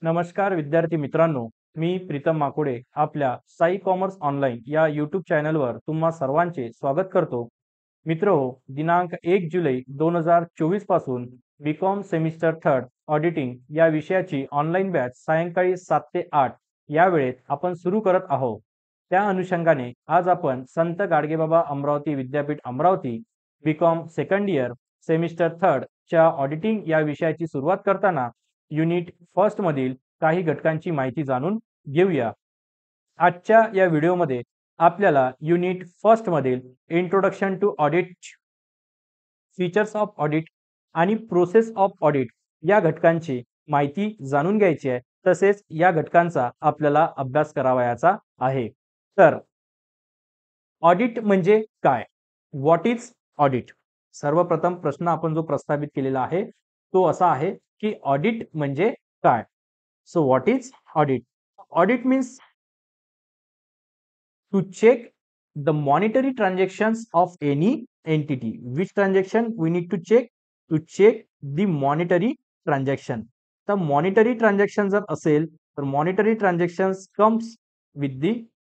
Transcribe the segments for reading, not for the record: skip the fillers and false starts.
नमस्कार विद्यार्थी मित्रांनो, मी प्रीतम माकोडे आपल्या साई कॉमर्स ऑनलाईन या यूट्यूब चॅनलवर तुम्हा सर्वांचे स्वागत करतो. मित्रहो, दिनांक 1 जुलै 2024 पासून बीकॉम सेमिस्टर थर्ड ऑडिटिंग या विषयाची ऑनलाईन बॅच सायंकाळी 7 ते 8 या वेळेत आपण सुरू करत आहोत. त्या अनुषंगाने आज आपण संत Gadgebaba Amravati Vidyapeeth Amravati BCom second year semester third च्या ऑडिटिंग या विषयाची सुरुवात करताना युनिट फर्स्ट मधील काही घटकांची माहिती जाणून घेऊया. आजच्या या व्हिडिओमध्ये आपल्याला युनिट फर्स्ट मधील introduction to audit, features of audit आणि प्रोसेस ऑफ ऑडिट या घटकांची माहिती जाणून घ्यायची आहे. तसेच या घटकांचा आपल्याला अभ्यास करावयाचा आहे. तर ऑडिट म्हणजे काय? What is audit? सर्वप्रथम प्रश्न आपण जो प्रस्तावित केलेला आहे तो असा आहे की ऑडिट म्हणजे काय? So what is audit? Audit means to check the monetary transactions of any entity. Which transaction we need to check? To check the monetary transaction. तर monetary transaction जर असेल तर monetary transactions comes with the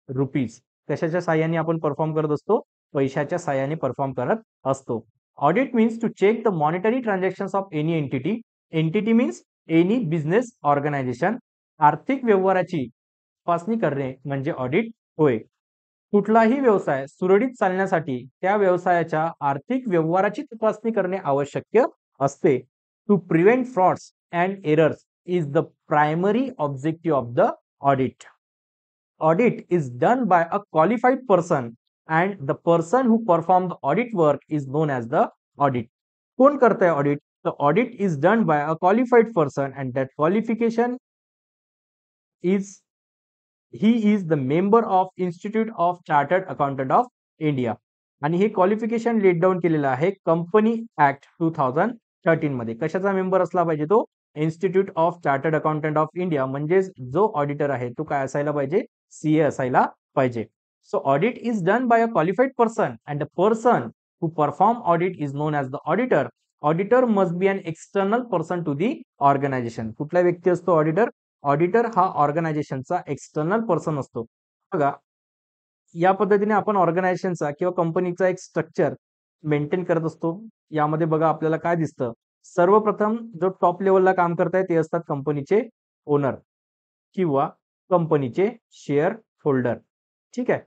rupees. कशाच्या साहाय्याने आपण perform करत असतो? पैशाच्या साहाय्याने परफॉर्म करत असतो. Audit means to check the monetary transactions of any entity. Entity means any business organization. आर्थिक व्यवहाराची तपासणी करणे म्हणजे ऑडिट होय. कुठलाही व्यवसाय सुरळीत चालण्यासाठी त्या व्यवसायाच्या आर्थिक व्यवहाराची तपासणी करणे आवश्यक असते. To prevent frauds and errors is the primary objective of the audit. Audit is done by a qualified person and the person who perform the audit work is known as the audit. कोण करतंय audit? The audit is done by a qualified person and that qualification is he is the member of institute of chartered accountant of India. आणि हे qualification late down केलेलं आहे company Act 2013 मध्ये. कशाचा member असला पाहिजे? तो institute of chartered accountant of India. म्हणजे जो ऑडिटर आहे तो काय असायला पाहिजे? सीए असायला पाहिजे. So audit is done by a qualified person and the person who perform audit is known as the auditor. Auditor must be an external person to the organisation. कुठला व्यक्ती असतो ऑडिटर? ऑडिटर हा ऑर्गनायझेशनचा external person असतो. बघा, या पद्धतीने आपण ऑर्गनायझेशनचा किंवा कंपनीचा एक स्ट्रक्चर मेंटेन करत असतो. यामध्ये बघा आपल्याला काय दिसतं? सर्वप्रथम जो टॉप लेवलला काम करताय ते असतात कंपनीचे ओनर किंवा कंपनीचे शेअर होल्डर. ठीक आहे.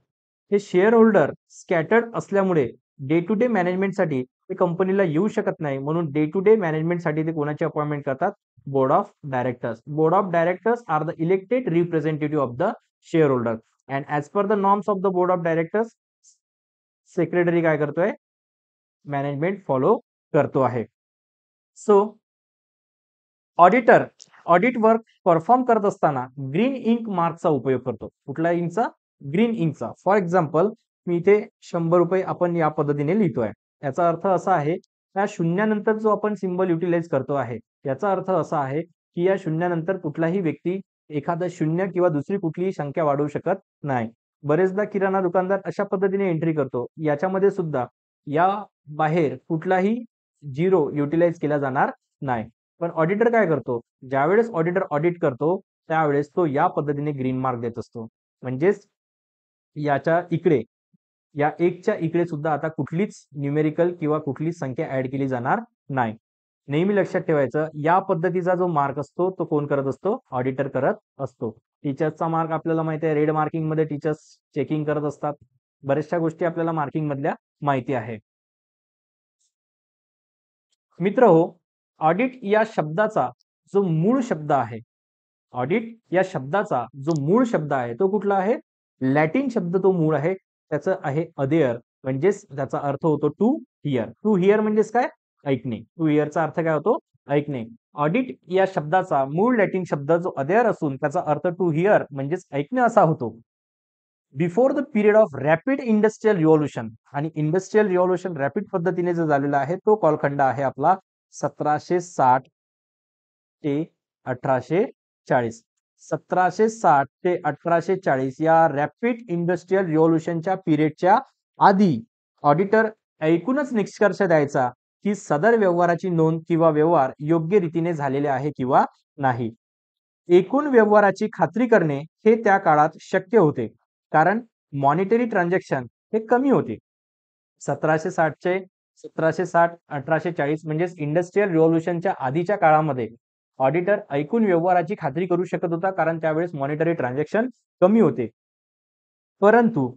हे शेअर होल्डर स्कॅटर्ड असल्यामुळे डे टू डे मॅनेजमेंटसाठी ते कंपनीला येऊ शकत नाही. म्हणून डे टू डे मॅनेजमेंटसाठी ते कोणाची अपॉइंटमेंट करतात? Board of directors. Board of directors are the elected representative of the share holder and as per the norms of the board of directors secretary काय करतोय? मॅनेजमेंट फॉलो करतो आहे. So auditor audit work perform करत असताना green ink मार्कचा उपयोग करतो. कुठल्या इंकचा? ग्रीन इंकचा. फॉर एक्झाम्पल, मी इथे 100 रुपये आपण या पद्धतीने लिहितोय. याचा अर्थ असा आहे, त्या शून्यानंतर जो आपण सिंबल युटिलाइज करतो आहे याचा अर्थ असा आहे की या शून्यानंतर कुठलाही व्यक्ती एखादा शून्य किंवा दुसरी कुठलीही संख्या वाढवू शकत नाही. बरेचदा किराणा दुकानदार अशा पद्धतीने एंट्री करतो. याच्यामध्ये सुद्धा या बाहेर कुठलाही झिरो युटिलाइज केला जाणार नाही. पण ऑडिटर काय करतो? ज्यावेळेस ऑडिटर ऑडिट करतो त्यावेळेस तो या पद्धतीने ग्रीन मार्क देत असतो. म्हणजेच याच्या इकडे, या 1च्या इकडे सुद्धा आता कुठलीच न्यूमेरिकल किंवा कुठलीच संख्या ऍड केली जाणार नाही. नेहमी लक्षात ठेवायचं, या पद्धतीचा जो मार्क असतो तो कोण करत असतो? ऑडिटर करत असतो. टीचर्सचा मार्क आपल्याला माहिती आहे, रेड मार्किंग मध्ये टीचर्स चेकिंग करत असतात. बऱ्याचशा गोष्टी आपल्याला मार्किंग मधल्या माहिती आहे. मित्रहो, ऑडिट या शब्दाचा जो मूळ शब्द आहे, ऑडिट या शब्दाचा जो मूळ शब्द आहे तो कुठला आहे? लॅटिन शब्द तो मूळ आहे. त्याचं आहे अदेअर. म्हणजेच त्याचा अर्थ होतो टू हिअर. टू हिअर म्हणजेच काय? ऐकणे. टू हिअरचा अर्थ काय होतो? ऐकणे. ऑडिट या शब्दाचा मूळ लॅटिन शब्द जो अदेअर असून त्याचा अर्थ टू हिअर म्हणजेच ऐकणे असा होतो. Before the period of rapid industrial revolution, आणि इंडस्ट्रियल रिव्होल्यूशन रॅपिड पद्धतीने जो झालेला आहे तो कालखंड आहे आपला 1760 ते 1840. 1760 ते 1840 या रॅपिड इंडस्ट्रियल रिव्होल्यूशनच्या पिरियडच्या आधी ऑडिटर ऐकूनच निष्कर्ष द्यायचा की सदर व्यवहाराची नोंद किंवा व्यवहार योग्य रीतीने झालेले आहे किंवा नाही. एकूण व्यवहाराची खात्री करणे हे त्या काळात शक्य होते, कारण मॉनिटरी ट्रान्झॅक्शन हे कमी होते. 1760 म्हणजेच इंडस्ट्रियल रिव्होल्यूशनच्या आधीच्या काळामध्ये ऑडिटर ऐकून व्यवहाराची खात्री करू शकत होता, कारण त्यावेळेस मॉनिटरी ट्रान्झॅक्शन कमी होते. परंतु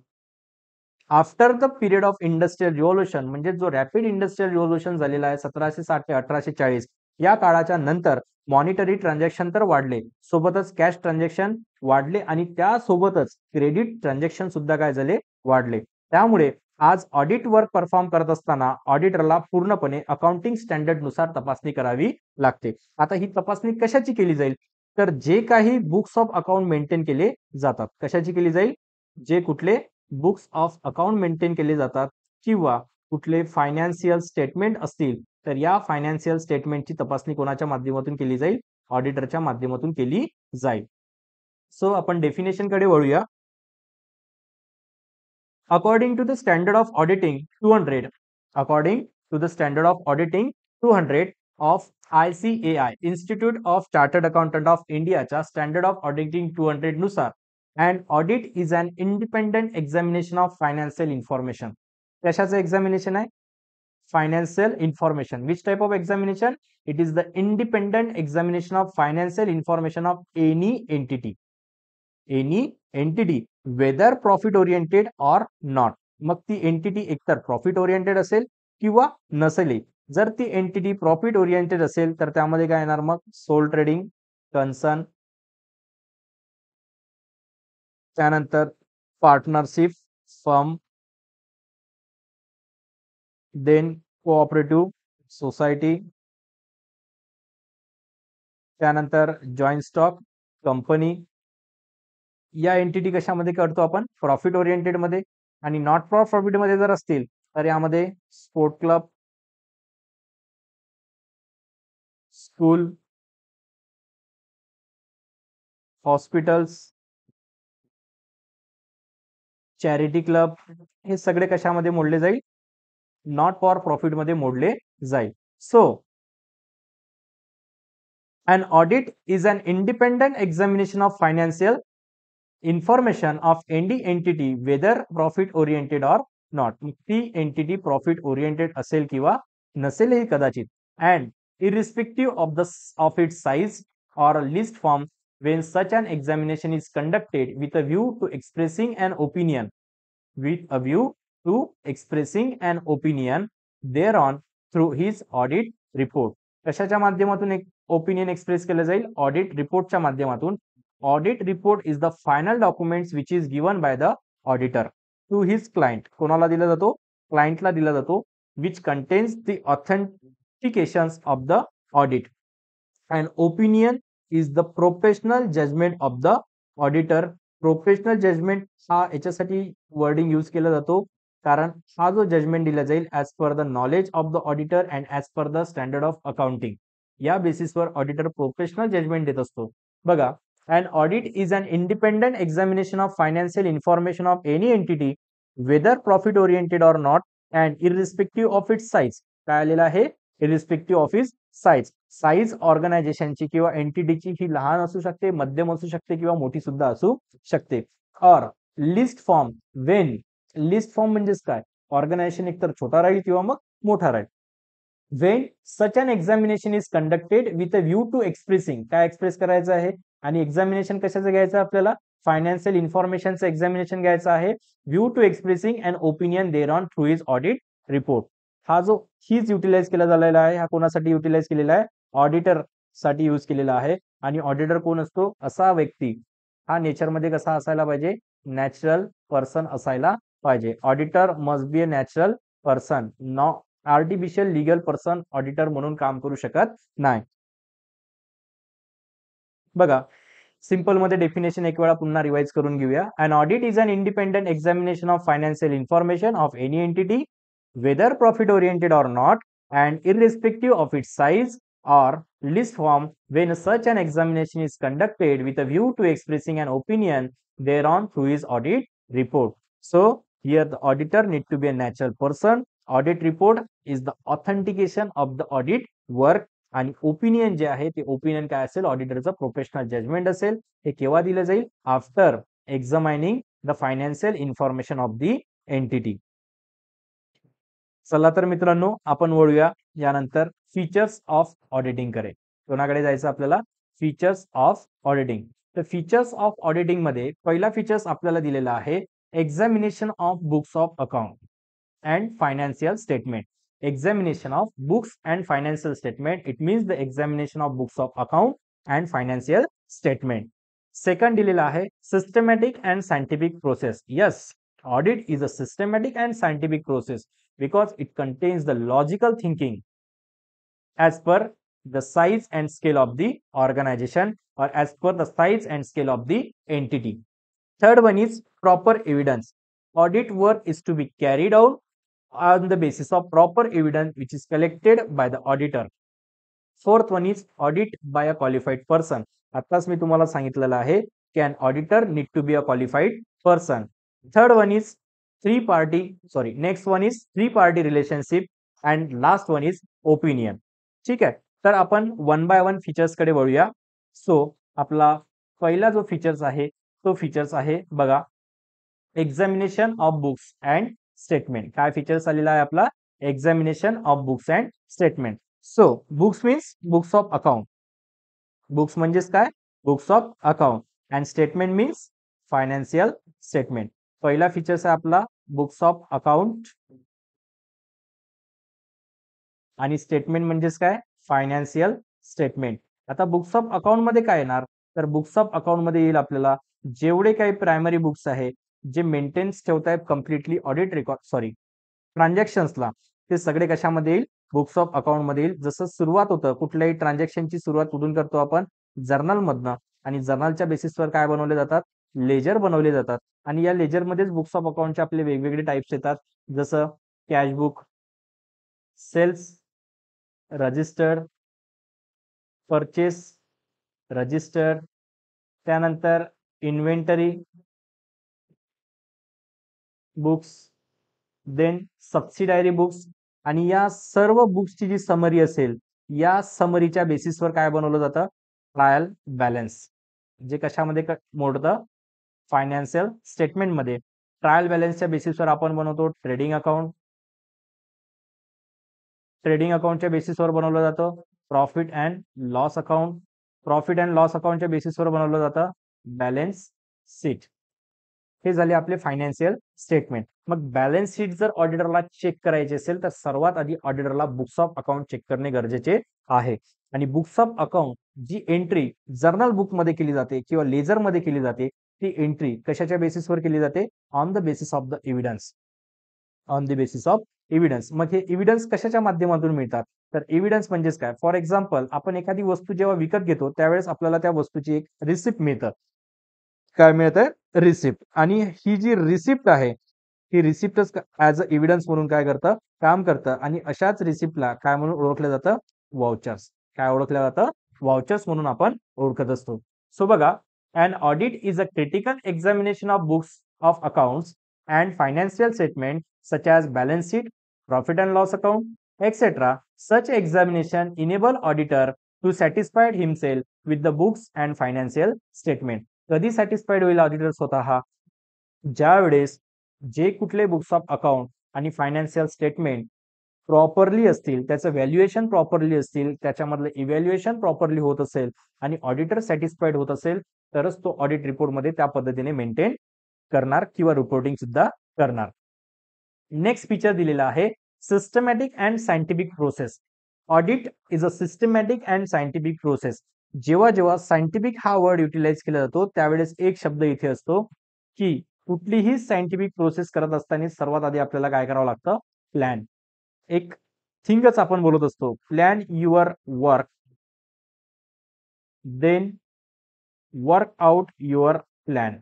after the period of industrial revolution, म्हणजे जो रॅपिड इंडस्ट्रियल रिव्होल्यूशन झालेला आहे 1760 ते 1840, या काळाच्या नंतर मॉनिटरी ट्रान्झॅक्शन तर वाढले, सोबतच कॅश ट्रान्झॅक्शन वाढले आणि त्यासोबतच क्रेडिट ट्रान्झॅक्शन सुद्धा काय झाले, वाढले. त्यामुळे आज ऑडिट वर्क परफॉर्म करत असताना ऑडिटरला पूर्णपणे अकाउंटिंग स्टँडर्ड नुसार तपासणी करावी लागते. आता ही तपासणी कशाची केली जाईल, तर जे काही बुक्स ऑफ अकाउंट मेंटेन केले जातात, कशाची केली जाईल, जे कुठले बुक्स ऑफ अकाउंट मेंटेन केले जातात किंवा कुठले फायनान्शियल स्टेटमेंट असतील, तर या फायनान्शियल स्टेटमेंटची तपासणी कोणाच्या माध्यमातून केली जाईल, ऑडिटरच्या माध्यमातून केली जाईल. सो आपण डेफिनेशन कडे वळूया. According to the standard of auditing 200, according to the standard of auditing 200 of ICAI, Institute of Chartered Accountant of India च्या स्टँडर्ड ऑफ ऑडिटिंग 200 नुसार, and audit is an independent examination of financial information. कशाचं examination आहे, financial information. Which type of examination? It is the independent examination of financial information of any entity. Any entity, whether profit oriented or not. मग ती entity एकतर profit oriented असेल किंवा नसेल. जर ती एंटिटी प्रॉफिट ओरिएंटेड असेल तर त्यामध्ये काय येणार, मग सोल ट्रेडिंग, कन्सर्न, त्यानंतर partnership firm, then cooperative society, त्यानंतर जॉईंट स्टॉक कंपनी. या एंटिटी कशामध्ये करतो आपण, प्रॉफिट ओरिएंटेड मध्ये. आणि नॉट फॉर प्रॉफिट मध्ये जर असतील तर यामध्ये sport club, school, hospitals, charity club, हे सगळे कशामध्ये मोडले जाईल, नॉट फॉर प्रॉफिट मध्ये मोडले जाईल. So an audit is an independent examination of financial information of any entity, whether profit oriented or not. ती एंटिटी प्रॉफिट ओरिएंटेड असेल किंवा नसेलही कदाचित, and irrespective of its size or list form, when such an examination is conducted with a view to expressing an opinion, thereon through his audit report. कशाच्या माध्यमातून एक opinion express केलं जाईल, audit रिपोर्टच्या माध्यमातून. Audit report is the final documents which is given by the auditor to his client. कोणाला दिला जातो, क्लायंटला दिला जातो. Which contains the authentications of the audit. And opinion is the professional judgement of the auditor. Professional judgement हा याच्यासाठी wording use केला जातो, कारण हा जो जजमेंट दिला जाईल as per the knowledge of the auditor and as per the standard of accounting, या बेसिसवर ऑडिटर प्रोफेशनल जजमेंट देत असतो. बघा, an audit is an independent examination of financial information of any entity, whether profit oriented or not, and irrespective of its size. काय आलेलं आहे, irrespective of its size. Size ऑर्गनायझेशनची किंवा एंटिटीची ही लहान असू शकते, मध्यम असू शकते किंवा मोठी सुद्धा असू शकते. और list form, Wien list form म्हणजेच काय, ऑर्गनायझेशन एकतर छोटा राहील किंवा मग मोठा राहील. when such an examination is conducted with a view to expressing, काय एक्सप्रेस करायचं आहे, आणि एक्झामिनेशन कशाचं घ्यायचं आपल्याला, फायनान्शियल इन्फॉर्मेशनचं एक्झामिनेशन घ्यायचं आहे, view to expressing an opinion thereon through his audit report. हा जो हीच युटिलाइज केला झालेला आहे, हा कोणासाठी युटिलाइज केलेला आहे, ऑडिटर साठी यूज केलेला आहे. आणि ऑडिटर कोण असतो, असा व्यक्ती हा नेचरमध्ये कसा असायला पाहिजे, नॅचरल पर्सन असायला पाहिजे. Auditor must be a natural person, नॉ आर्टिफिशियल लीगल पर्सन ऑडिटर म्हणून काम करू शकत नाही. बघा, सिंपल मध्ये डेफिनेशन एक वेळा पुन्हा रिवाइज करून घेऊया. An audit is an independent examination of financial information of any entity, whether profit oriented or not, and irrespective of its size or list form, when such an examination is conducted with a view to expressing an opinion thereon through his audit report. So here the auditor need to be a natural person. Audit report is the authentication of the audit work आणि opinion जे आहे ते opinion काय असेल, ऑडिटरचं professional judgement असेल. हे केव्हा दिलं जाईल? After examining the financial information of the entity. चला तर मित्रांनो, आपण वळूया यानंतर फीचर्स ऑफ ऑडिटिंग कडे. कोणाकडे जायचं आपल्याला? Features of auditing. तर फीचर्स ऑफ ऑडिटिंग मध्ये पहिला फीचर्स आपल्याला दिलेला आहे examination of books of account and financial statement. Examination of books and financial statement. It means the examination of books of account and financial statement. Second दिलेला आहे systematic and scientific process. Yes, audit is a systematic and scientific process because it contains the logical thinking as per the size and scale of the organization or as per the size and scale of the entity. Third one is proper evidence. Audit work is to be carried out on the basis of proper evidence which is collected by the auditor. Fourth one is audit by a qualified person. आताच मी तुम्हाला सांगितलेलं आहे की an auditor need to be a qualified person. Third one is next one is three party relationship and last one is opinion. ठीक आहे, तर आपण one by one features कडे वळूया. सो आपला पहिला जो फीचर्स आहे तो फीचर्स आहे बघा, examination of books and statement. काय फीचर्स आलेला आहे आपला? Examination of books and statement. So books means books of account. Books म्हणजेच काय? Books of account. And statement means financial statement. पहिला फीचर्स आहे आपला बुक्स ऑफ अकाउंट आणि स्टेटमेंट म्हणजेच काय? Financial statement. आता बुक्स ऑफ अकाउंट मध्ये काय येणार? तर बुक्स ऑफ अकाउंट मध्ये येईल आपल्याला जेवढे काही प्रायमरी बुक्स आहे जे मेंटेन्स ठेवतायत कम्प्लिटली ऑडिट रेकॉर्ड ट्रान्झॅक्शन्सला, ते सगळे कशामध्ये येईल? बुक्स ऑफ अकाउंट मध्ये येईल. जसं सुरुवात होतं कुठल्याही ट्रान्झॅक्शनची सुरुवात कुठून करतो आपण? जर्नल मधनं. आणि जर्नलच्या बेसिसवर काय बनवले जातात? लेजर बनवले जातात. आणि या लेजर मध्येच बुक्स ऑफ अकाउंटचे आपले वेगवेगळे टाइप्स येतात. जसं cash book, sales register, purchase register, त्यानंतर inventory books, then subsidiary books. आणि या सर्व बुक्सची जी समरी असेल या समरीच्या बेसिसवर काय बनवलं जातं? Trial balance. जे कशामध्ये मोडतं? फायनान्शियल स्टेटमेंट मध्ये. ट्रायल बॅलन्सच्या बेसिसवर आपण बनवतो ट्रेडिंग अकाउंट. ट्रेडिंग अकाउंटच्या बेसिसवर बनवलं जातं profit and loss account. Profit and loss अकाउंटच्या बेसिसवर बनवलं जातं बॅलन्स शीट. हे झाले आपले फायनान्शियल स्टेटमेंट. मग बॅलन्स शीट जर ऑडिटरला चेक करायची असेल तर सर्वात आधी ऑडिटरला बुक्स ऑफ अकाउंट चेक करणे गरजेचे आहे. आणि बुक्स ऑफ अकाउंट जी एंट्री जर्नल बुक मध्ये केली जाते किंवा लेजर मध्ये केली जाते ती एंट्री कशाच्या बेसिसवर केली जाते? On the basis of the evidence. On the basis of evidence. मग हे एव्हिडन्स कशाच्या माध्यमातून मिळतात? तर एव्हिडन्स म्हणजेच काय? फॉर एक्झाम्पल आपण एखादी वस्तू जेव्हा विकत घेतो त्यावेळेस आपल्याला त्या वस्तूची एक रिसिप्ट मिळतं. काय मिळतं? रिसिप्ट. आणि ही जी रिसिप्ट आहे ही रिसिप्टच ऍज अ एव्हिडन्स म्हणून काय करतं? काम करतं. आणि अशाच रिसिप्टला काय म्हणून ओळखलं जातं? वाउचर्स. काय ओळखलं जातं? वाउचर्स म्हणून आपण ओळखत असतो. सो बघा, an audit is a critical examination of books of accounts and financial statement such as balance sheet, profit and loss account, etc. Such examination enable auditor to satisfy himself with the books and financial statement. कधी satisfied होईल auditor स्वतः? ज्या वेळेस जे कुठले books of account आणि financial statement properly असतील, त्याचं व्हॅल्युएशन प्रॉपरली असतील, त्याच्यामधलं इव्हॅल्युएशन प्रॉपरली होत असेल आणि ऑडिटर सॅटिस्फाईड होत असेल तरच तो ऑडिट रिपोर्ट मध्ये त्या पद्धतीने मेंटेन करणार किंवा रिपोर्टिंग सुद्धा करणार. नेक्स्ट फीचर दिलेला आहे systematic and scientific process. Audit is a systematic and scientific process. जेव्हा जेव्हा सायंटिफिक हा वर्ड युटिलाइज केला जातो त्यावेळेस एक शब्द इथे असतो की कुठलीही सायंटिफिक प्रोसेस करत असताना सर्वात आधी आपल्याला काय करावं लागतं? प्लॅन. एक थिंगच आपण बोलत असतो, plan your work then work out your plan.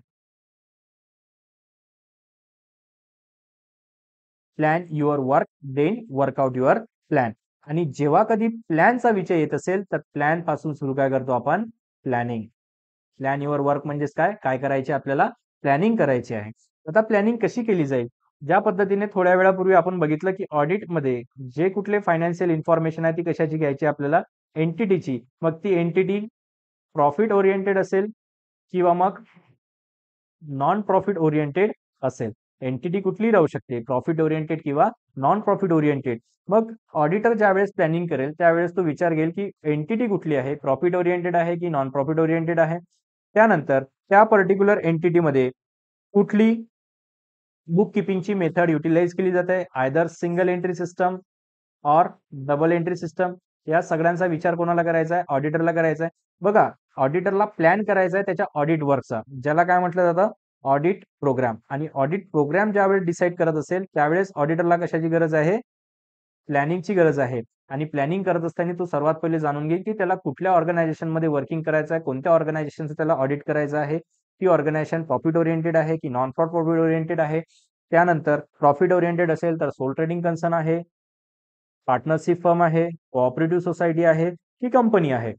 Plan your work then work out your plan. आणि जेव्हा कधी प्लॅनचा विषय येत असेल तर प्लॅन पासून सुरू काय करतो आपण? प्लॅनिंग. प्लॅन युअर वर्क म्हणजेच काय? काय करायचे आपल्याला? प्लॅनिंग करायची आहे. आता प्लॅनिंग कशी केली जाईल? ज्या पद्धतीने थोड्या वेळापूर्वी आपण बघितलं की ऑडिट मध्ये जे कुठले फायनान्शियल इन्फॉर्मेशन आहे ती कशाची घ्यायची आपल्याला? एंटिटीची, मग ती एंटिटी प्रॉफिट ओरिएंटेड असेल किंवा मग नॉन प्रॉफिट ओरिएंटेड असेल. एंटिटी कुठली राहू शकते, प्रॉफिट ओरिएंटेड किंवा नॉन प्रॉफिट ओरिएंटेड. मग ऑडिटर ज्यावेळेस प्लॅनिंग करेल त्यावेळेस तो विचार घेईल की एंटिटी कुठली आहे, प्रॉफिट ओरिएंटेड आहे की नॉन प्रॉफिट ओरिएंटेड आहे. त्यानंतर त्या पर्टिक्युलर एंटिटीमध्ये कुठली बुक किपिंगची मेथड युटिलाइज केली जाते, आयदर सिंगल एंट्री सिस्टम और डबल एंट्री सिस्टम. या सगळ्यांचा विचार कोणाला करायचा आहे, ऑडिटरला करायचा आहे. बघा, ऑडिटरला प्लॅन करायचा आहे त्याच्या ऑडिट वर्कचा, ज्याला काय म्हटलं जातं, ऑडिट प्रोग्राम. आणि ऑडिट प्रोग्राम ज्यावेळेस डिसाईड करत असेल त्यावेळेस ऑडिटरला कशाची गरज आहे, प्लॅनिंगची गरज आहे. आणि प्लॅनिंग करत असताना तो सर्वात पहिले जाणून घेईल की त्याला कुठल्या ऑर्गनायझेशन मध्ये वर्किंग करायचं आहे, कोणत्या ऑर्गनायझेशनचं त्याला ऑडिट करायचं आहे, ती ऑर्गनायझेशन प्रॉफिट ओरिएंटेड आहे की नॉन प्रॉफिट ओरिएंटेड आहे. त्यानंतर प्रॉफिट ओरिएंटेड असेल तर सोल ट्रेडिंग कन्सर्न आहे, पार्टनरशिप फर्म आहे, कोऑपरेटिव्ह सोसायटी आहे की कंपनी आहे.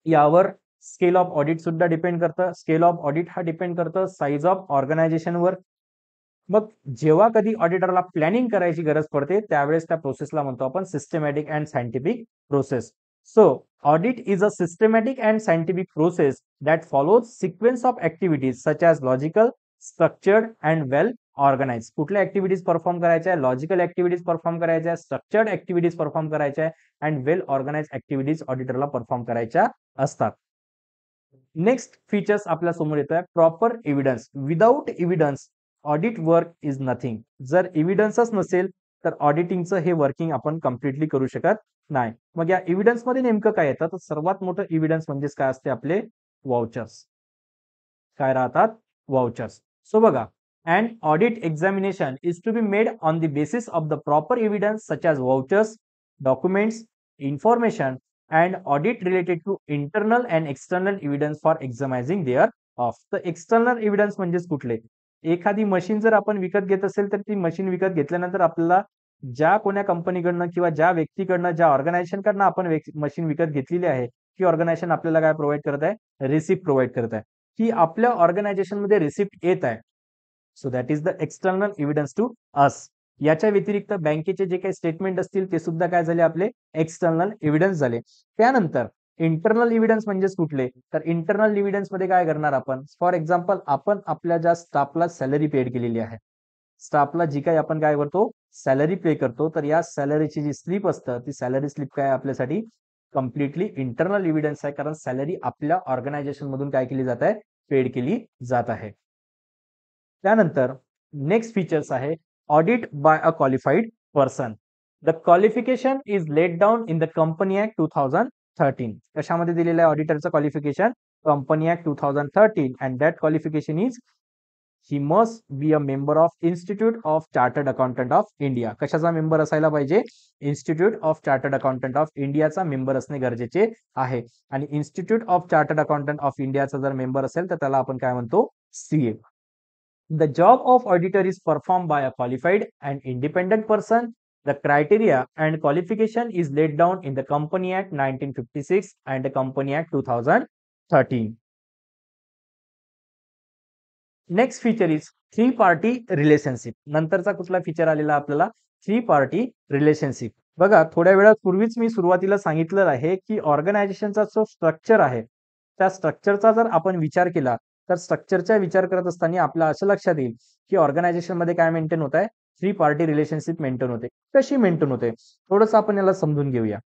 यावर स्केल ऑफ ऑडिट सुद्धा डिपेंड करतं. स्केल ऑफ ऑडिट हा डिपेंड करतं साईज ऑफ ऑर्गनायझेशनवर. मग जेव्हा कधी ऑडिटरला प्लॅनिंग करायची गरज पडते त्यावेळेस त्या प्रोसेसला म्हणतो आपण systematic and scientific process. So audit is a systematic and scientific process that follows sequence of activities such as logical, structured and well organize. कुठल्या ऍक्टिव्हिटीज परफॉर्म करायच्या आहे, लॉजिकल ऍक्टिव्हिटीज परफॉर्म करायच्या आहे, स्ट्रक्चर्ड ऍक्टिव्हिटीज परफॉर्म करायच्या आहे and well organise activities ऑडिटरला perform करायच्या असतात. नेक्स्ट फीचर्स आपल्या समोर येत आहे proper evidence. Without evidence audit work is nothing. जर एव्हिडन्सच नसेल तर ऑडिटिंगचं हे वर्किंग आपण कम्प्लिटली करू शकत नाही. मग या एव्हिडन्स मध्ये नेमकं काय येतं, तर सर्वात मोठं एव्हिडन्स म्हणजेच काय असते, आपले वाउचर्स. काय राहतात, वाउचर्स. सो बघा, and audit examination is to be made on the basis of the proper evidence such as vouchers, documents, information and audit related to internal and external evidence for examining their of. तर external evidence म्हणजेच कुठले, एखादी machine जर आपण विकत घेत असेल तर ती मशीन विकत घेतल्यानंतर आपल्याला ज्या कोण्या कंपनीकडनं किंवा ज्या व्यक्तीकडनं, ज्या ऑर्गनायझेशनकडनं आपण मशीन विकत घेतलेली आहे ती ऑर्गनायझेशन आपल्याला काय प्रोव्हाइड करत आहे, रिसिप्ट प्रोव्हाइड करत आहे, की आपल्या ऑर्गनायझेशन मध्ये रिसिप्ट येत आहे. So that is the external evidence to us. याच्या व्यतिरिक्त बँकेचे जे काही स्टेटमेंट असतील ते सुद्धा काय झाले, आपले एक्सटर्नल एव्हिडन्स झाले. त्यानंतर इंटरनल एव्हिडन्स म्हणजेच कुठले, तर इंटरनल एव्हिडन्स मध्ये काय करणार आपण, फॉर एक्झाम्पल आपण आपल्या ज्या स्टाफला सॅलरी पेड केलेली आहे, स्टाफला जी काही आपण काय करतो, सॅलरी पे करतो, तर या सॅलरीची जी स्लिप असतं ती सॅलरी स्लिप काय आपल्यासाठी कम्प्लिटली इंटरनल एव्हिडन्स आहे, कारण सॅलरी आपल्या ऑर्गनायझेशन मधून काय केली जात आहे, पेड केली जात आहे. त्यानंतर नेक्स्ट फीचर्स आहे audit by a qualified person. The qualification is laid down in the Company Act 2013. कशामध्ये दिलेलं आहे ऑडिटरचं qualification, Company Act 2013 and that qualification is he must be a member of institute of chartered accountant of India. कशाचा member असायला पाहिजे, Institute of chartered accountant of इंडियाचा member असणे गरजेचे आहे. आणि Institute of chartered accountant of इंडियाचा जर मेंबर असेल तर त्याला आपण काय म्हणतो, CA. The job of auditor is performed by a qualified and independent person. The criteria and qualification is laid down in the Company Act 1956 and the Company Act 2013. Next feature is three party relationship. नंतरचा कुठला feature आलेला आपल्याला, three party relationship. बघा, थोड्या वेळापूर्वीच मी सुरुवातीला सांगितलं आहे की ऑर्गनायझेशनचा जो स्ट्रक्चर आहे त्या स्ट्रक्चरचा जर आपण विचार केला तर स्ट्रक्चरचा विचार करत असताना आपल्याला असं लक्षात येईल की ऑर्गनायझेशन मध्ये काय मेंटेन होत आहे, थ्री पार्टी रिलेशनशिप मेंटेन होते. कशी मेंटेन होते, थोडस आपण याला समजून घेऊया.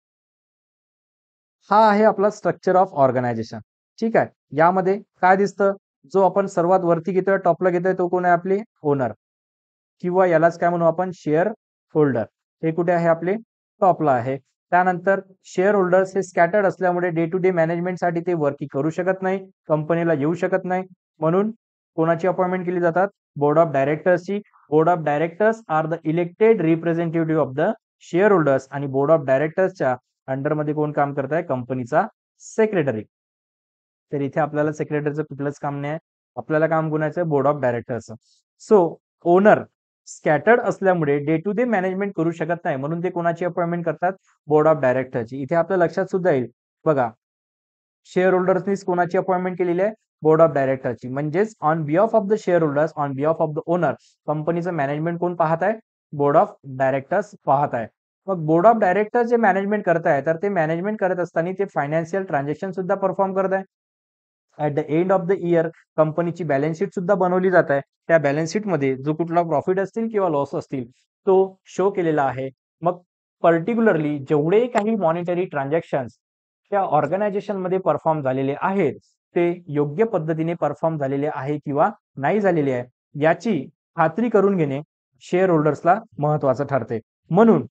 हा आहे आपला स्ट्रक्चर ऑफ ऑर्गनायझेशन. ठीक आहे, यामध्ये काय दिसतं, जो आपण सर्वात वरती घेतोय, टॉपला घेतोय, तो कोण आहे, आपले ओनर, किंवा यालाच काय म्हणू आपण, शेअर होल्डर. हे कुठे आहे, आपले टॉपला आहे. त्यानंतर शेअर होल्डर्स हे स्कॅटर्ड असल्यामुळे डे टू डे मॅनेजमेंटसाठी ते वर्किंग करू शकत नाही, कंपनीला येऊ शकत नाही, म्हणून कोणाची अपॉइंटमेंट केली जातात, बोर्ड ऑफ डायरेक्टर्सची. Board of directors are the elected representative of the share holders. आणि बोर्ड ऑफ डायरेक्टर्सच्या अंडरमध्ये कोण काम करत आहे, कंपनीचा सेक्रेटरी. तर इथे आपल्याला सेक्रेटरीचं कुठलंच काम नाही आहे, आपल्याला काम कोणाचं आहे, बोर्ड ऑफ डायरेक्टर्सचं. सो ओनर स्कॅटर्ड असल्यामुळे डे टू डे मॅनेजमेंट करू शकत नाही, म्हणून ते कोणाची अपॉइंटमेंट करतात, बोर्ड ऑफ डायरेक्टरची. इथे आपल्या लक्षात सुद्धा येईल बघा, शेअर होल्डर्सनी कोणाची अपॉइंटमेंट केलेली आहे, बोर्ड ऑफ डायरेक्टरची. म्हणजेच on behalf of the share holders, on behalf of the owner, कंपनीचं मॅनेजमेंट कोण पाहत आहे, बोर्ड ऑफ डायरेक्टर्स पाहत आहे. मग बोर्ड ऑफ डायरेक्टर जे मॅनेजमेंट करताय तर ते मॅनेजमेंट करत असताना ते फायनान्शियल ट्रान्झॅक्शन सुद्धा परफॉर्म करत आहे. At the end of the year कंपनीची बॅलन्स शीट सुद्धा बनवली जात आहे. त्या बॅलन्स शीट मध्ये जो कुठला प्रॉफिट असतील किंवा लॉस असतील तो शो केलेला आहे. मग पर्टिक्युलरली जेवढे काही मॉनिटरी ट्रान्झॅक्शन त्या ऑर्गनायझेशन मध्ये परफॉर्म झालेले आहेत ते योग्य पद्धतीने परफॉर्म झालेले आहे किंवा नाही झालेले आहे याची खात्री करून घेणे शेअर होल्डर्सला महत्वाचं ठरते. म्हणून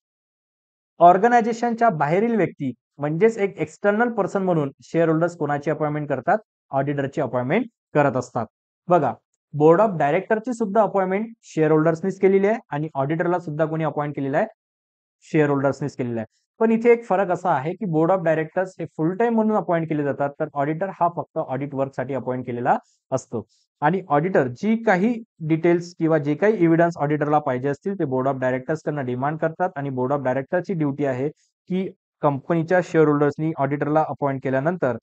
ऑर्गनायझेशनच्या बाहेरील व्यक्ती म्हणजेच एक एक्सटर्नल पर्सन म्हणून शेअर होल्डर्स कोणाची अपॉइंटमेंट करतात? ऑडिटरची अपॉइंटमेंट करत असतात. बघा, बोर्ड ऑफ डायरेक्टरची सुद्धा अपॉइंटमेंट शेअर होल्डर्सनीच केलेली आहे आणि ऑडिटरला सुद्धा कोणी अपॉइंट केलेला आहे? शेअर होल्डर्सनीच केलेला आहे. पण इथे एक फरक असा आहे की बोर्ड ऑफ डायरेक्टर्स हे फुल टाइम म्हणून अपॉइंट केले जातात, तर ऑडिटर हा फक्त ऑडिट वर्कसाठी अपॉइंट केलेला असतो. आणि ऑडिटर जी काही डिटेल्स किंवा जे काही एव्हिडन्स ऑडिटरला पाहिजे असतील ते बोर्ड ऑफ डायरेक्टर्स कडनं डिमांड करतात आणि बोर्ड ऑफ डायरेक्टरची ड्युटी आहे की कंपनीच्या शेअर होल्डर्सनी ऑडिटरला अपॉइंट केल्यानंतर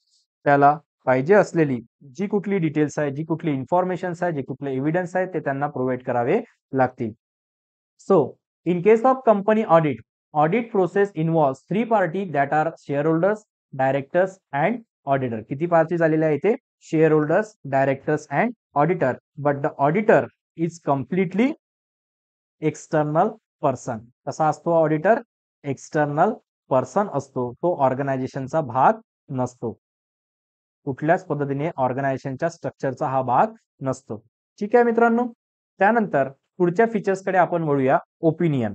त्याला पाहिजे असलेली जी कुठली डिटेल्स आहे, जी कुठली इन्फॉर्मेशन आहे, जे कुठले एव्हिडन्स आहे ते त्यांना प्रोव्हाइड करावे लागतील. So in case of company audit process involves three party that are shareholders, directors and auditor. किती पार्टी झालेल्या आहे इथे? shareholders, directors and auditor. But the auditor is completely external person. कसा असतो ऑडिटर? एक्सटर्नल पर्सन असतो. तो ऑर्गनायझेशनचा भाग नसतो. कुठल्याच पद्धतीने ऑर्गनायझेशनच्या स्ट्रक्चरचा हा भाग नसतो. ठीक आहे मित्रांनो. त्यानंतर पुढच्या फीचर्सकडे आपण वळूया. ओपिनियन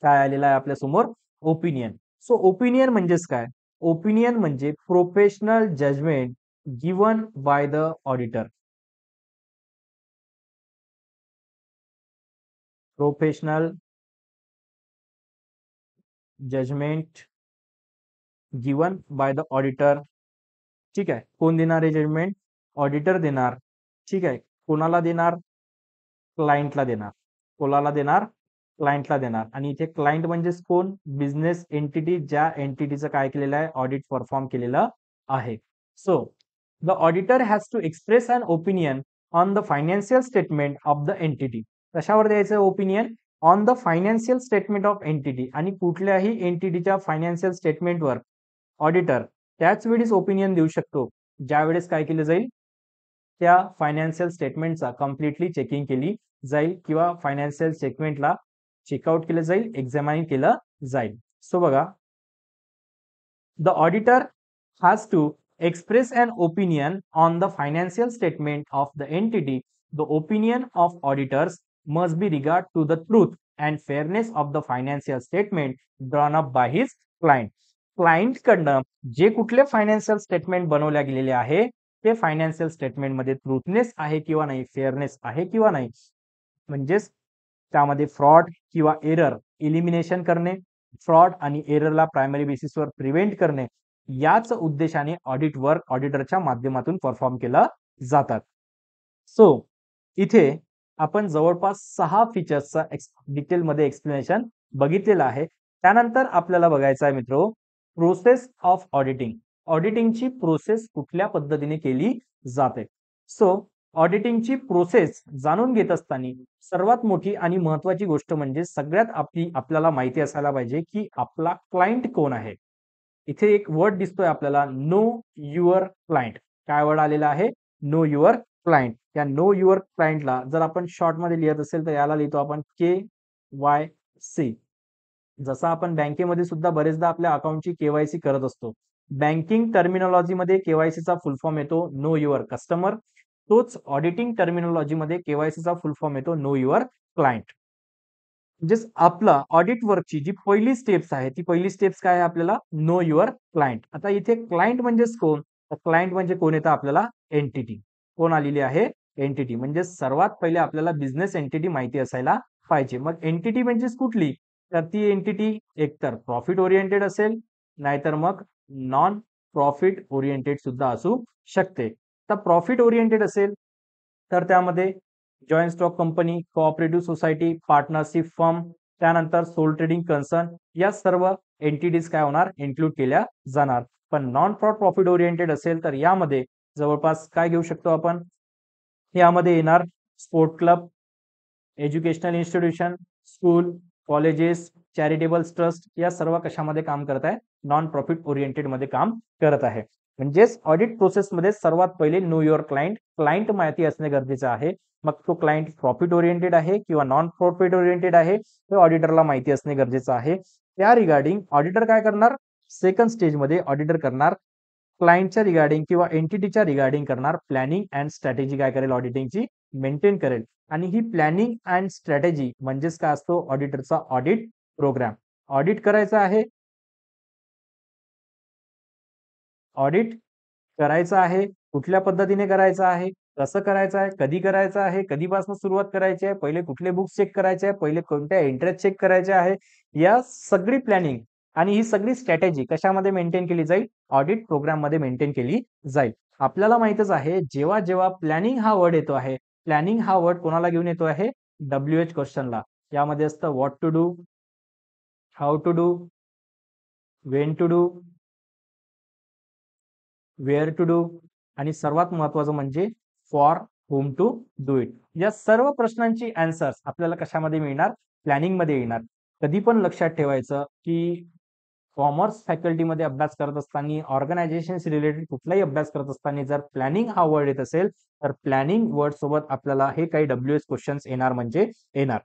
काय आलेला आहे आपल्या समोर? ओपिनियन. सो ओपिनियन म्हणजेच काय? ओपिनियन म्हणजे professional judgement given by the auditor. Professional judgement given by the auditor. ठीक आहे. कोण देणार आहे जजमेंट? ऑडिटर देणार. ठीक आहे. कोणाला देणार? क्लायंटला देणार. कोणाला देणार? क्लायंटला देणार. आणि इथे क्लायंट म्हणजेच कोण? बिझनेस एंटिटी, ज्या एंटिटीचं काय केलेलं आहे? ऑडिट परफॉर्म केलेलं आहे. So the auditor has to express an opinion on the financial statement of the entity. कशावर द्यायचं opinion? On the financial statement of entity. आणि कुठल्याही एंटिटीच्या फायनान्शियल स्टेटमेंटवर ऑडिटर त्याच वेळीच ओपिनियन देऊ शकतो ज्या वेळेस काय केलं जाईल? त्या फायनान्शियल स्टेटमेंटचा कम्प्लिटली चेकिंग केली जाईल किंवा फायनान्शियल स्टेटमेंटला चेकआउट केलं जाईल, एक्झामाइन केलं जाईल. सो बघा, the auditor has to express an opinion on the financial statement of the entity. The opinion of auditors must be regard to the truth and fairness of the financial statement drawn up by his client. Client कडनं जे कुठले financial statement बनवल्या गेलेले आहे ते financial statement मध्ये truthness आहे किंवा नाही, फेअरनेस आहे किंवा नाही, म्हणजेच त्यामध्ये फ्रॉड किंवा एरर इलिमिनेशन करणे, फ्रॉड आणि एररला प्रायमरी बेसिसवर प्रिव्हेंट करणे, याच उद्देशाने ऑडिट वर्क ऑडिटरच्या माध्यमातून परफॉर्म केलं जातात. सो इथे आपण जवळपास 6 फीचर्सचा डिटेलमध्ये एक्सप्लेनेशन बघितलेलं आहे. त्यानंतर आपल्याला बघायचं आहे मित्रो, प्रोसेस ऑफ ऑडिटिंग. ऑडिटिंगची प्रोसेस कुठल्या पद्धतीने केली जाते. सो ऑडिटिंगची प्रोसेस जाणून घेत असताना सर्वात मोठी आणि महत्वाची गोष्ट म्हणजे सगळ्यात आपल्याला माहिती असायला पाहिजे की आपला क्लायंट कोण आहे. इथे एक वर्ड दिसतोय आपल्याला, नो युअर क्लायंट. काय वर्ड आलेला आहे? Know your client. या नो युअर क्लायंटला जर आपण शॉर्ट मध्ये लिहित असेल तर याला लिहितो आपण KYC. जसं आपण बँकेमध्ये सुद्धा बरेचदा आपल्या अकाउंटची केवायसी करत असतो. बँकिंग टर्मिनॉलॉजी मध्ये केवायसीचा फुल फॉर्म येतो नो युअर कस्टमर. तोच ऑडिटिंग टर्मिनॉलॉजी मध्ये केवायसीचा फुल फॉर्म येतो नो युअर क्लायंट. म्हणजेच आपला ऑडिट वर्कची जी पहिली स्टेप्स आहे ती पहिली स्टेप्स काय आहे आपल्याला? Know your client. आता इथे क्लायंट म्हणजेच कोण? तर क्लायंट म्हणजे कोण येतं आपल्याला? एंटिटी. कोण आलेली आहे? एंटिटी. म्हणजे सर्वात पहिले आपल्याला बिझनेस एंटिटी माहिती असायला पाहिजे. मग एंटिटी म्हणजेच कुठली? तर ती एंटिटी एकतर प्रॉफिट ओरिएंटेड असेल, नाहीतर मग नॉन प्रॉफिट ओरिएंटेड सुद्धा असू शकते. तर प्रॉफिट ओरिएंटेड असेल तर त्यामध्ये joint stock company, cooperative society, partnership firm, त्यानंतर सोल ट्रेडिंग कन्सर्न, या सर्व एंटिटीज काय होणार? इन्क्लूड केल्या जाणार. पण नॉन प्रॉफिट ओरिएंटेड असेल तर यामध्ये जवळपास काय घेऊ शकतो आपण? यामध्ये येणार sport club, educational institution, school, colleges, charitable trust या सर्व कशामध्ये काम करत आहे, नॉन प्रॉफिट ओरिएंटेड मध्ये काम करत आहे. म्हणजेच ऑडिट प्रोसेसमध्ये सर्वात पहिले नो युअर क्लायंट माहिती असणे गरजेचं आहे. मग तो क्लायंट प्रॉफिट ओरिएंटेड आहे किंवा नॉन प्रॉफिट ओरिएंटेड आहे हे ऑडिटरला माहिती असणे गरजेचं आहे. त्या रिगार्डिंग ऑडिटर काय करणार, सेकंड स्टेजमध्ये ऑडिटर करणार क्लायंटच्या रिगार्डिंग किंवा एंटिटीच्या रिगार्डिंग करणार प्लॅनिंग अँड स्ट्रॅटेजी काय करेल, ऑडिटिंगची मेंटेन करेल. आणि ही प्लॅनिंग अँड स्ट्रॅटेजी म्हणजेच काय असतो, ऑडिटरचा ऑडिट प्रोग्राम. ऑडिट करायचा आहे, ऑडिट करायचं आहे, कुठल्या पद्धतीने करायचं आहे, कसं करायचं आहे, कधी करायचं आहे, कधीपासून सुरुवात करायची आहे, पहिले कुठले बुक्स चेक करायचे आहे, पहिले कोणत्या एंट्रीज चेक करायच्या आहे, या सगळी प्लॅनिंग आणि ही सगळी स्ट्रॅटेजी कशामध्ये मेंटेन केली जाईल, ऑडिट प्रोग्राम मध्ये मेंटेन केली जाईल. आपल्याला माहितच आहे जेव्हा जेव्हा प्लॅनिंग हा वर्ड येतो आहे, प्लॅनिंग हा वर्ड कोणाला घेऊन येतो आहे, WH क्वेश्चनला. यामध्ये असतं what to do, how to do, when to do, where to do आणि सर्वात महत्वाचं म्हणजे for whom to do it. या सर्व प्रश्नांची आन्सर्स आपल्याला कशामध्ये मिळणार, प्लॅनिंग मध्ये येणार. कधी पण लक्षात ठेवायचं की कॉमर्स फॅकल्टीमध्ये अभ्यास करत असताना, ऑर्गनायझेशन रिलेटेड कुठलाही अभ्यास करत असताना जर प्लॅनिंग हा वर्ड येत असेल तर प्लॅनिंग वर्ड सोबत आपल्याला हे काही WH क्वेश्चन्स येणार म्हणजे येणार.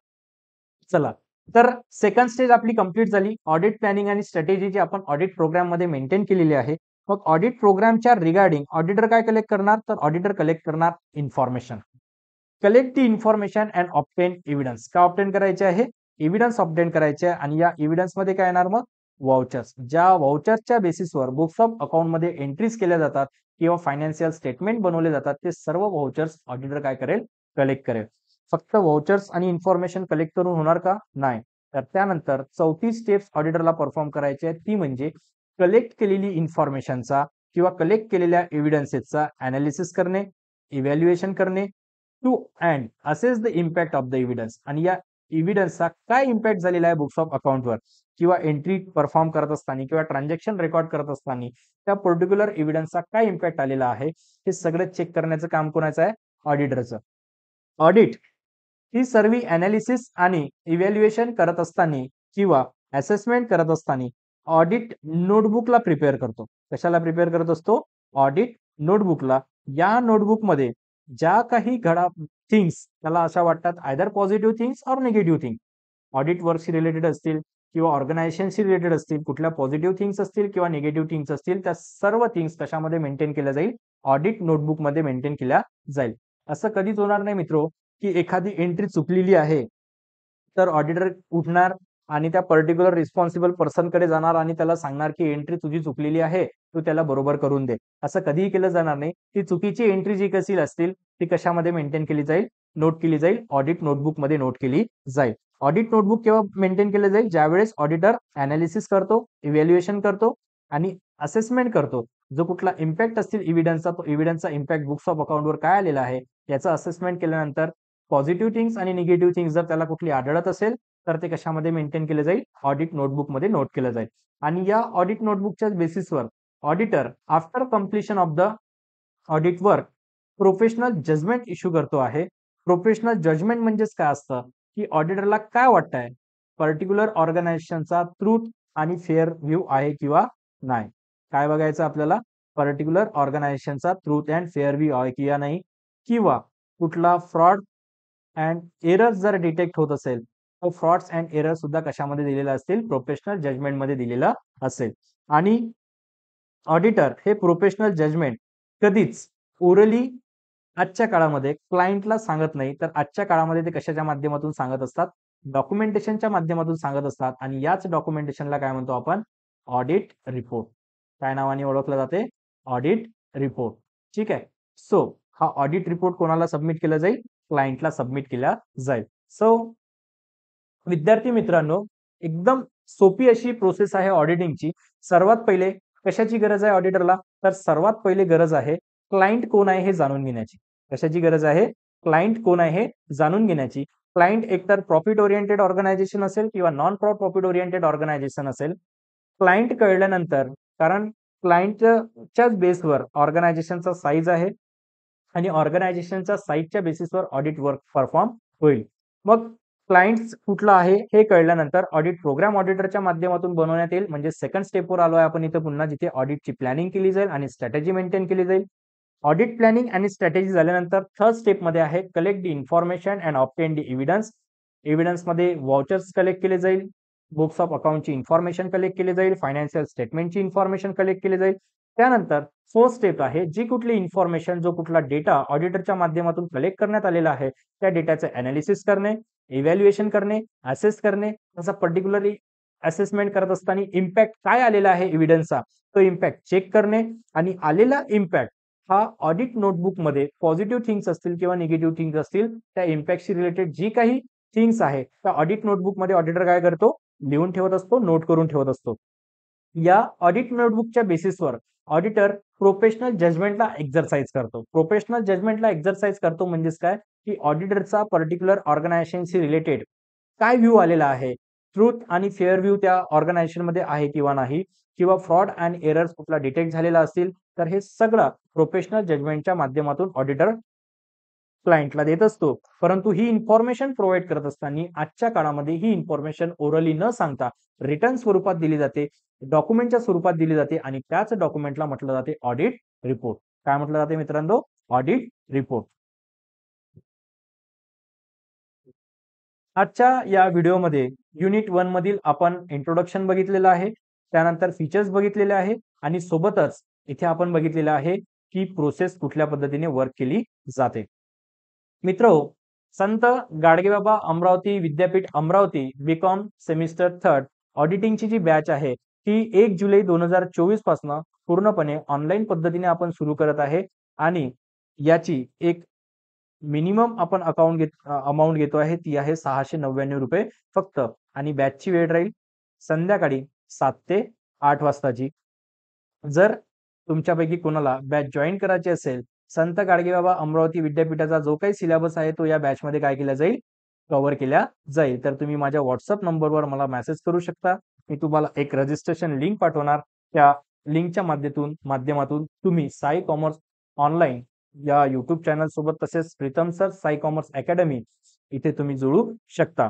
चला, तर सेकंड स्टेज आपली कंप्लीट झाली. ऑडिट प्लॅनिंग आणि स्ट्रॅटेजी जी आपण ऑडिट प्रोग्राम मध्ये मेंटेन केलेली आहे. मग ऑडिट प्रोग्रामच्या रिगार्डिंग ऑडिटर काय कलेक्ट करणार, तर ऑडिटर कलेक्ट करणार information. Collect the information and obtain evidence. का ऑब्टेन करायचे आहे, एव्हिडन्स ऑब्टेन करायचे आहे. आणि या एव्हिडन्स मध्ये काय येणार, मग वाउचर्स. ज्या वाउचर्सच्या बेसिसवर बुक्स ऑफ अकाउंट मध्ये एंट्रीज केल्या जातात किंवा फायनान्शियल स्टेटमेंट बनवले जातात, ते सर्व वाउचर्स ऑडिटर काय करेल, कलेक्ट करेल. फक्त वाउचर्स आणि इन्फॉर्मेशन कलेक्ट करून होणार का, नाही. तर त्यानंतर चौथी स्टेप्स ऑडिटरला परफॉर्म करायची आहे, ती म्हणजे कलेक्ट केलेली इन्फॉर्मेशनचा किंवा कलेक्ट केलेल्या एव्हिडन्सेसचा अनालिसिस करणे, इव्हॅल्युएशन करणे, to and assess the impact of the evidence. आणि या एव्हिडन्सचा काय इम्पॅक्ट झालेला आहे बुक्स ऑफ अकाउंटवर किंवा एंट्री परफॉर्म करत असताना किंवा ट्रान्झॅक्शन रेकॉर्ड करत असताना त्या पर्टिक्युलर एव्हिडन्सचा काय इम्पॅक्ट आलेला आहे, हे सगळं चेक करण्याचं काम कोणाचं आहे, ऑडिटरचं. ऑडिट ही सर्व अनालिसिस आणि इव्हॅल्युएशन करत असताना किंवा असेसमेंट करत असताना ऑडिट नोटबुकला प्रिपेअर करतो. कशाला प्रिपेअर करत असतो, ऑडिट नोटबुकला. या नोटबुकमध्ये ज्या काही थिंग्स त्याला अशा वाटतात either positive things or negative thing, audit वर्कशी रिलेटेड असतील किंवा ऑर्गनायझेशनशी रिलेटेड असतील, कुठल्या पॉझिटिव्ह थिंग्स असतील किंवा निगेटिव्ह थिंग्स असतील, त्या सर्व थिंग्स कशामध्ये मेंटेन केल्या जाईल, ऑडिट नोटबुकमध्ये मेंटेन केल्या जाईल. असं कधीच होणार नाही मित्रो की एखादी एंट्री चुकलेली आहे तर ऑडिटर उठणार आणि त्या पर्टिक्युलर रिस्पॉन्सिबल पर्सन कडे जाणार आणि त्याला सांगणार की एंट्री तुझी चुकलेली आहे, तू त्याला बरोबर करून दे. असं कधीही केलं जाणार नाही. ती चुकीची एंट्री जी कशी असतील ती कशामध्ये मेंटेन केली जाईल, नोट केली जाईल, ऑडिट नोटबुक मध्ये नोट केली जाईल. ऑडिट नोटबुक केव्हा मेंटेन केलं जाईल, ज्यावेळेस ऑडिटर अनालिसिस करतो, इव्हॅल्युएशन करतो आणि असेसमेंट करतो. जो कुठला इम्पॅक्ट असतील एव्हिडन्सचा, तो एव्हिडन्सचा इम्पॅक्ट बुक्स ऑफ अकाउंटवर काय आलेला आहे याचं असेसमेंट केल्यानंतर पॉझिटिव्ह थिंग्स आणि निगेटिव्ह थिंग्स जर त्याला कुठली आढळत असेल तर ते कशामध्ये मेंटेन केले जाईल, ऑडिट नोटबुकमध्ये नोट केलं जाईल. आणि या ऑडिट नोटबुकच्या बेसिसवर auditor after completion of the audit work professional judgement issue करतो आहे. प्रोफेशनल जजमेंट म्हणजेच काय असतं, की ऑडिटरला काय वाटतंय पर्टिक्युलर ऑर्गनायझेशनचा ट्रूथ आणि फेअर व्ह्यू आहे किंवा नाही. काय बघायचं आपल्याला, पर्टिक्युलर ऑर्गनायझेशनचा ट्रूथ अँड फेअर व्ह्यू आहे किंवा नाही, किंवा कुठला फ्रॉड अँड एरर्स जर डिटेक्ट होत असेल तर फ्रॉड्स अँड एरर सुद्धा कशामध्ये दिलेला असतील, प्रोफेशनल जजमेंट मध्ये दिलेला असेल. आणि ऑडिटर हे प्रोफेशनल जजमेंट कधीच ओरली आजच्या काळामध्ये क्लायंटला सांगत नाही, तर आजच्या काळामध्ये ते कशाच्या माध्यमातून सांगत असतात, डॉक्युमेंटेशनच्या माध्यमातून सांगत असतात. आणि याच डॉक्युमेंटेशनला काय म्हणतो आपण, ऑडिट रिपोर्ट. काय नावाने ओळखलं जाते, ऑडिट रिपोर्ट. ठीक आहे. सो हा ऑडिट रिपोर्ट कोणाला सबमिट केला जाईल, क्लायंटला सबमिट केला जाईल. सो विद्यार्थी मित्रांनो, एकदम सोपी अशी प्रोसेस आहे ऑडिटिंगची. सर्वात पहिले कशाची गरज आहे ऑडिटरला, तर सर्वात पहिले गरज आहे क्लायंट कोण आहे हे जाणून घेण्याची. कशाची गरज आहे, क्लायंट कोण आहे हे जाणून घेण्याची. क्लायंट एकतर प्रॉफिट ओरिएंटेड ऑर्गनायझेशन असेल किंवा नॉन प्रॉफिट ओरिएंटेड ऑर्गनायझेशन असेल. क्लायंट कळल्यानंतर, कारण क्लायंटच्या बेसवर ऑर्गनायझेशनचा साईज आहे आणि ऑर्गनायझेशनच्या साईजच्या बेसिसवर ऑडिट वर्क परफॉर्म होईल. मग क्लायंट्स कुठला आहे हे कळल्यानंतर ऑडिट प्रोग्राम ऑडिटरच्या माध्यमातून बनवण्यात येईल. म्हणजे सेकंड स्टेपवर आलोय आपण इथे पुन्हा, जिथे ऑडिटची प्लॅनिंग केली जाईल आणि स्ट्रॅटेजी मेंटेन केली जाईल. ऑडिट प्लॅनिंग आणि स्ट्रॅटेजी झाल्यानंतर थर्ड स्टेपमध्ये आहे collect the information and obtain the evidence. एव्हिडन्समध्ये व्हाउचर्स कलेक्ट केले जाईल, बुक्स ऑफ अकाउंटची इन्फॉर्मेशन कलेक्ट केली जाईल, फायनान्शियल स्टेटमेंटची इन्फॉर्मेशन कलेक्ट केली जाईल. त्यानंतर फोर्थ स्टेप आहे जी कुठली इन्फॉर्मेशन, जो कुठला डेटा ऑडिटरच्या माध्यमातून कलेक्ट करण्यात आलेला आहे त्या डेटाचे अनालिसिस करणे, इव्हॅल्युएशन करणे, असेस करणे. तसा पर्टिक्युलरली असेसमेंट करत असताना इम्पॅक्ट काय आलेला आहे एव्हिडन्सचा, तो इम्पॅक्ट चेक करणे आणि आलेला इम्पॅक्ट हा ऑडिट नोटबुकमध्ये पॉझिटिव्ह थिंग्स असतील किंवा निगेटिव्ह थिंग्स असतील, त्या इम्पॅक्टशी रिलेटेड जी काही थिंग्स आहे त्या ऑडिट नोटबुकमध्ये ऑडिटर काय करतो, लिहून ठेवत असतो, नोट करून ठेवत असतो. या ऑडिट नोटबुकच्या बेसिसवर ऑडिटर प्रोफेशनल जजमेंटला एक्झरसाइज करतो. प्रोफेशनल जजमेंटला एक्झरसाइज करतो म्हणजेच काय, की ऑडिटरचा पर्टिक्युलर ऑर्गनायझेशनशी रिलेटेड काय व्ह्यू आलेला आहे, ट्रूथ आणि फेअर व्ह्यू त्या ऑर्गनायझेशनमध्ये आहे किंवा नाही, किंवा फ्रॉड अँड एरर्स कुठला डिटेक्ट झालेला असतील, तर हे सगळं प्रोफेशनल जजमेंटच्या माध्यमातून ऑडिटर क्लायंटला देत असतो. परंतु ही इन्फॉर्मेशन प्रोव्हाइड करत असताना आजच्या काळामध्ये ही इन्फॉर्मेशन ओरली न सांगता रिटर्न स्वरूपात दिली जाते, डॉक्युमेंटच्या स्वरूपात दिली जाते आणि त्याच डॉक्युमेंटला म्हटलं जाते ऑडिट रिपोर्ट. काय म्हटलं जाते मित्रांनो? Audit report. आजच्या या व्हिडिओमध्ये युनिट 1 मधील आपण इंट्रोडक्शन बघितलेलं आहे. त्यानंतर फीचर्स बघितलेले आहे आणि सोबतच इथे आपण बघितलेलं आहे की प्रोसेस कुठल्या पद्धतीने वर्क केली जाते. मित्रहो, संत Gadgebaba Amravati Vidyapeeth Amravati BCom semester third ऑडिटिंगची जी बॅच आहे ती 1 जुलै 2024 पासून पूर्णपणे ऑनलाईन पद्धतीने आपण सुरू करत आहे आणि याची एक मिनिमम आपण अमाउंट घेतो आहे ती आहे ₹699 फक्त आणि बॅचची वेळ राहील संध्याकाळी 7 ते 8 वाजताची. जर तुमच्यापैकी कोणाला बॅच जॉइन करायची असेल, संत गाडगेबाबा अमरावती विद्यापीठाचा जो काही सिलेबस आहे तो या बॅचमध्ये काय केला जाईल, कव्हर केला जाईल. तर तुम्ही माझ्या WhatsApp नंबरवर मला मेसेज करू शकता. मी तुम्हाला एक रजिस्ट्रेशन लिंक पाठवणार. त्या लिंकच्या माध्यमातून तुम्ही साई कॉमर्स ऑनलाईन या YouTube चॅनल सोबत तसेच Pritam sir Sai commerce academy इथे तुम्ही जोडू शकता.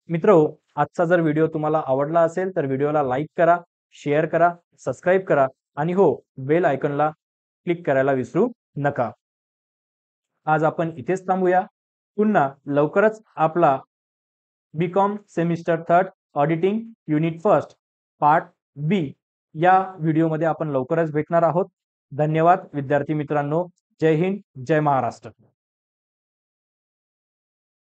मित्रहो, आजचा जर व्हिडिओ तुम्हाला आवडला असेल तर व्हिडिओला लाईक करा, शेअर करा, सबस्क्राईब करा आणि हो, बेल आयकॉनला क्लिक करायला विसरू नका. आज आपण इथेच थांबूया. पुन्हा लवकरच आपला B Com semester third auditing unit first part B या व्हिडिओमध्ये आपण लवकरच भेटणार आहोत. धन्यवाद विद्यार्थी मित्रांनो. जय हिंद, जय महाराष्ट्र.